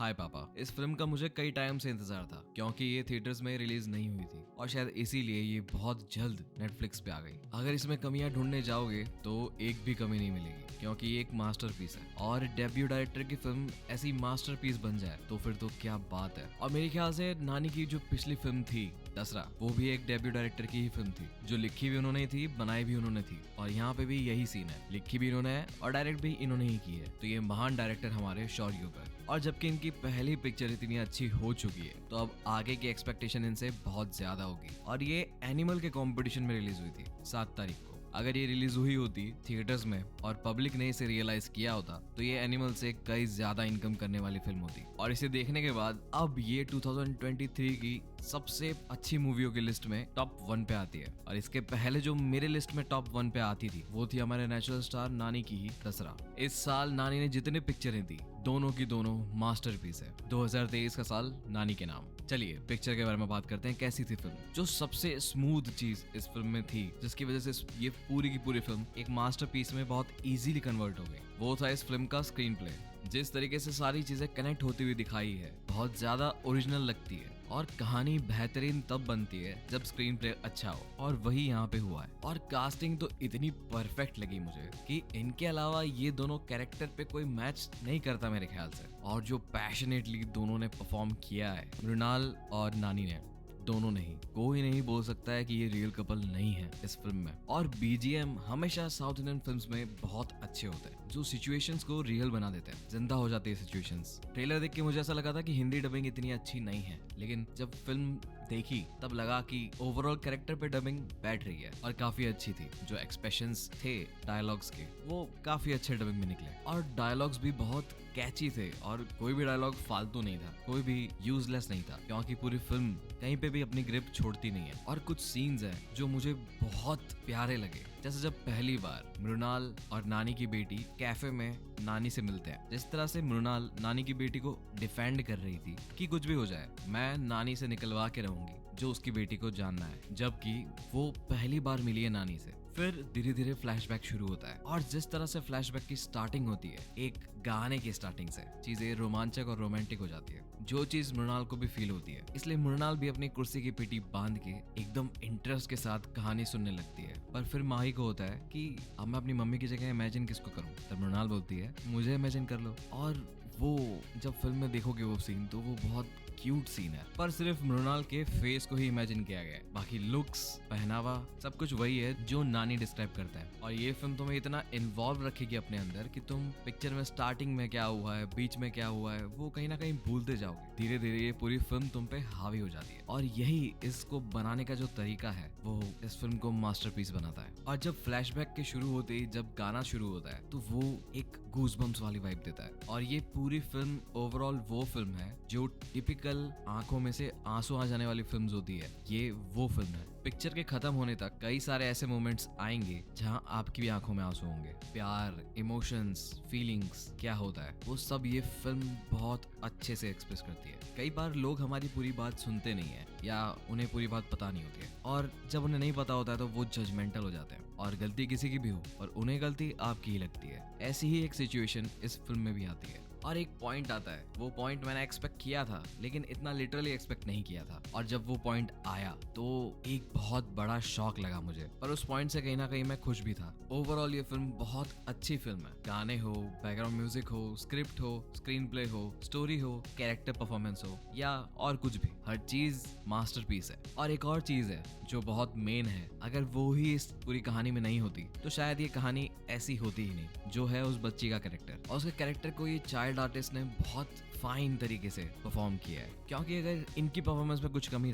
हाय पापा। इस फिल्म का मुझे कई टाइम से इंतजार था क्योंकि ये थिएटर्स में रिलीज नहीं हुई थी और शायद इसीलिए ये बहुत जल्द नेटफ्लिक्स पे आ गई। अगर इसमें कमियां ढूंढने जाओगे तो एक भी कमी नहीं मिलेगी क्योंकि ये एक मास्टरपीस है और डेब्यू डायरेक्टर की फिल्म ऐसी मास्टरपीस बन जाए तो फिर तो क्या बात है। और मेरे ख्याल से नानी की जो पिछली फिल्म थी दसरा, वो भी एक डेब्यू डायरेक्टर की ही फिल्म थी जो लिखी भी उन्होंने थी, बनाई भी उन्होंने थी। और यहाँ पे भी यही सीन है, लिखी भी इन्होंने है और डायरेक्ट भी इन्होंने ही की है। तो ये महान डायरेक्टर हमारे शौर्यों पर। और जबकि इनकी पहली पिक्चर इतनी अच्छी हो चुकी है तो अब आगे की एक्सपेक्टेशन इनसे बहुत ज्यादा होगी। और ये एनिमल के कंपटीशन में रिलीज हुई थी 7 तारीख को। अगर ये रिलीज हुई होती थिएटर्स में और पब्लिक ने इसे रियलाइज किया होता तो ये एनिमल से कई ज्यादा इनकम करने वाली फिल्म होती। और इसे देखने के बाद अब ये 2023 की सबसे अच्छी मूवियों की लिस्ट में टॉप 1 पे आती है। और इसके पहले जो मेरे लिस्ट में टॉप 1 पे आती थी वो थी हमारे नेचुरल स्टार नानी की ही दसरा। इस साल नानी ने जितने पिक्चरें दी दोनों की दोनों मास्टरपीस है। 2023 का साल नानी के नाम। चलिए पिक्चर के बारे में बात करते हैं। कैसी थी फिल्म? जो सबसे स्मूथ चीज इस फिल्म में थी जिसकी वजह से ये पूरी की पूरी फिल्म एक मास्टरपीस में बहुत इजीली कन्वर्ट हो गई, वो था इस फिल्म का स्क्रीन प्ले। जिस तरीके से सारी चीजें कनेक्ट होती हुई दिखाई है बहुत ज्यादा ओरिजिनल लगती है। और कहानी बेहतरीन तब बनती है जब स्क्रीन प्ले अच्छा हो और वही यहाँ पे हुआ है। और कास्टिंग तो इतनी परफेक्ट लगी मुझे कि इनके अलावा ये दोनों कैरेक्टर पे कोई मैच नहीं करता मेरे ख्याल से। और जो पैशनेटली दोनों ने परफॉर्म किया है, मृणाल और नानी ने, दोनों नहीं, कोई नहीं बोल सकता है कि ये रियल कपल नहीं है इस फिल्म में। और बीजीएम हमेशा साउथ इंडियन फिल्म्स में बहुत अच्छे होते हैं जो सिचुएशंस को रियल बना देते हैं, जिंदा हो जाती है सिचुएशंस। ट्रेलर देख के मुझे ऐसा लगा था कि हिंदी डबिंग इतनी अच्छी नहीं है, लेकिन जब फिल्म देखी तब लगा कि ओवरऑल कैरेक्टर पे डबिंग बैठ रही है और काफी अच्छी थी। जो एक्सप्रेशंस थे डायलॉग्स के वो काफी अच्छे डबिंग में निकले और डायलॉग्स भी बहुत कैची थे और कोई भी डायलॉग फालतू नहीं था, कोई भी यूजलेस नहीं था क्योंकि पूरी फिल्म कहीं पे भी अपनी ग्रिप छोड़ती नहीं है। और कुछ सीन्स हैं जो मुझे बहुत प्यारे लगे, जैसे जब पहली बार मृणाल और नानी की बेटी कैफे में नानी से मिलते हैं। जिस तरह से मृणाल नानी की बेटी को डिफेंड कर रही थी कि कुछ भी हो जाए मैं नानी से निकलवा के रहूंगी जो उसकी बेटी को जानना है, जबकि वो पहली बार मिली है नानी से। फिर धीरे धीरे फ्लैशबैक शुरू होता है और जिस तरह से फ्लैशबैक की स्टार्टिंग होती है एक गाने की स्टार्टिंग से, चीजें रोमांचक और रोमांटिक हो जाती है, जो चीज मृणाल को भी फील होती है। इसलिए मृणाल भी अपनी कुर्सी की पीठी बांध के एकदम इंटरेस्ट के साथ कहानी सुनने लगती है। पर फिर माही को होता है कि अब मैं अपनी मम्मी की जगह इमेजिन किसको करूं? तब मृणाल बोलती है मुझे इमेजिन कर लो। और वो जब फिल्म में देखोगे वो सीन तो वो बहुत क्यूट सीन है, पर सिर्फ मृणाल के फेस को ही इमेजिन किया गया है। बाकी लुक्स, पहनावा सब कुछ वही है जो नानी डिस्क्राइब करता है। और ये फिल्म तुम्हें इतना इन्वॉल्व रखेगी अपने अंदर कि तुम पिक्चर में स्टार्टिंग में क्या हुआ है, बीच में क्या हुआ है, वो कहीं ना कहीं भूलते जाओगे। धीरे धीरे ये पूरी फिल्म तुम पे हावी हो जाती है और यही इसको बनाने का जो तरीका है वो इस फिल्म को मास्टरपीस बनाता है। और जब फ्लैशबैक के शुरू होते ही जब गाना शुरू होता है तो वो एक गूज़बम्प्स वाली वाइब देता है। और ये पूरी फिल्म ओवरऑल वो फिल्म है जो टिपिकल आंखों में से आंसू आ जाने वाली फिल्म्स होती है, ये वो फिल्म है। पिक्चर के खत्म होने तक कई सारे ऐसे मोमेंट्स आएंगे जहां आपकी भी आंखों में आंसू होंगे। प्यार, इमोशंस, फीलिंग्स क्या होता है वो सब ये फिल्म बहुत अच्छे से एक्सप्रेस करती है। कई बार लोग हमारी पूरी बात सुनते नहीं है या उन्हें पूरी बात पता नहीं होती है और जब उन्हें नहीं पता होता है तो वो जजमेंटल हो जाते हैं और गलती किसी की भी हो और उन्हें गलती आपकी ही लगती है। ऐसी ही एक सिचुएशन इस फिल्म में भी आती है और एक पॉइंट आता है, वो पॉइंट मैंने एक्सपेक्ट किया था लेकिन इतना लिटरली एक्सपेक्ट नहीं किया था। और जब वो पॉइंट आया तो एक बहुत बड़ा शॉक लगा मुझे, पर उस पॉइंट से कहीं ना कहीं मैं खुश भी था। ओवरऑल ये फिल्म बहुत अच्छी फिल्म है। गाने हो, बैकग्राउंड म्यूजिक हो, स्क्रिप्ट हो, स्क्रीन प्ले हो, स्टोरी हो, कैरेक्टर परफॉर्मेंस हो या और कुछ भी, हर चीज मास्टरपीस है। और एक और चीज है जो बहुत मेन है, अगर वो ही इस पूरी कहानी में नहीं होती तो शायद ये कहानी ऐसी होती ही नहीं, जो है उस बच्ची का कैरेक्टर। और उसके कैरेक्टर को ये चाइल्ड आर्टिस्ट ने बहुत फाइन तरीके से परफॉर्म किया है। क्योंकि अगर इनकी परफॉर्मेंस में कुछ कमी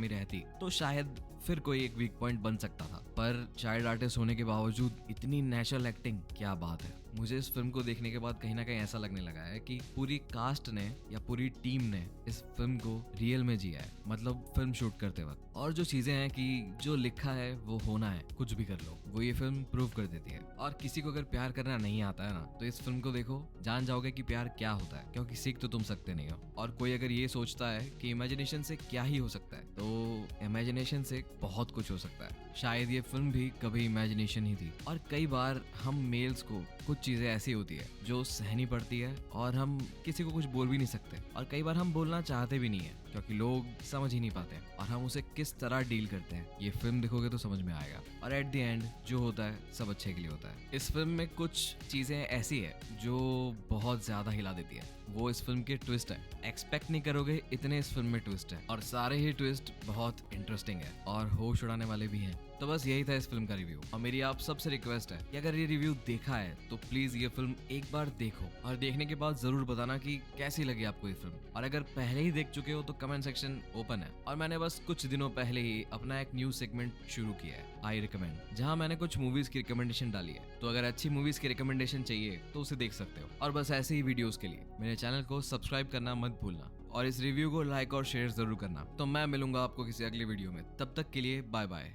रहती तो शायद फिर कोई एक वीक पॉइंट बन सकता था, पर चाइल्ड आर्टिस्ट होने के बावजूद इतनी नेचुरल एक्टिंग, क्या बात है। मुझे इस फिल्म को देखने के बाद कहीं ना कहीं ऐसा लगने लगा है कि पूरी कास्ट ने या पूरी टीम ने इस फिल्म को रियल में जिया है, मतलब फिल्म शूट करते वक्त। और जो चीजें हैं कि जो लिखा है वो होना है, कुछ भी कर लो, वो ये फिल्म प्रूव कर देती है। और किसी को अगर प्यार करना नहीं आता है ना तो इस फिल्म को देखो, जान जाओगे कि प्यार क्या होता है, क्योंकि सीख तो तुम सकते नहीं हो। और कोई अगर ये सोचता है कि इमेजिनेशन से क्या ही हो सकता है तो इमेजिनेशन से बहुत कुछ हो सकता है। शायद ये फिल्म भी कभी इमेजिनेशन ही थी। और कई बार हम मेल्स को कुछ चीजें ऐसी होती है जो सहनी पड़ती है और हम किसी को कुछ बोल भी नहीं सकते, और कई बार हम बोलना चाहते भी नहीं है क्योंकि लोग समझ ही नहीं पाते हैं, और हम उसे किस तरह डील करते हैं ये फिल्म देखोगे तो समझ में आएगा। और एट द एंड जो होता है सब अच्छे के लिए होता है। इस फिल्म में कुछ चीजें ऐसी है जो बहुत ज्यादा हिला देती है, वो इस फिल्म के ट्विस्ट है। एक्सपेक्ट नहीं करोगे इतने इस फिल्म में ट्विस्ट है, और सारे ही ट्विस्ट बहुत इंटरेस्टिंग है और होश उड़ाने वाले भी हैं। तो बस यही था इस फिल्म का रिव्यू, और मेरी आप सबसे रिक्वेस्ट है कि अगर ये रिव्यू देखा है तो प्लीज ये फिल्म एक बार देखो, और देखने के बाद जरूर बताना कि कैसी लगी आपको ये फिल्म। और अगर पहले ही देख चुके हो तो कमेंट सेक्शन ओपन है, और मैंने बस कुछ दिनों पहले ही अपना एक न्यू सेगमेंट शुरू किया है, आई रिकमेंड, जहां मैंने कुछ मूवीज की रिकमेंडेशन डाली है। तो अगर अच्छी मूवीज की रिकमेंडेशन चाहिए तो उसे देख सकते हो। और बस ऐसे ही वीडियोस के लिए मेरे चैनल को सब्सक्राइब करना मत भूलना, और इस रिव्यू को लाइक और शेयर जरूर करना। तो मैं मिलूंगा आपको किसी अगले वीडियो में, तब तक के लिए बाय बाय।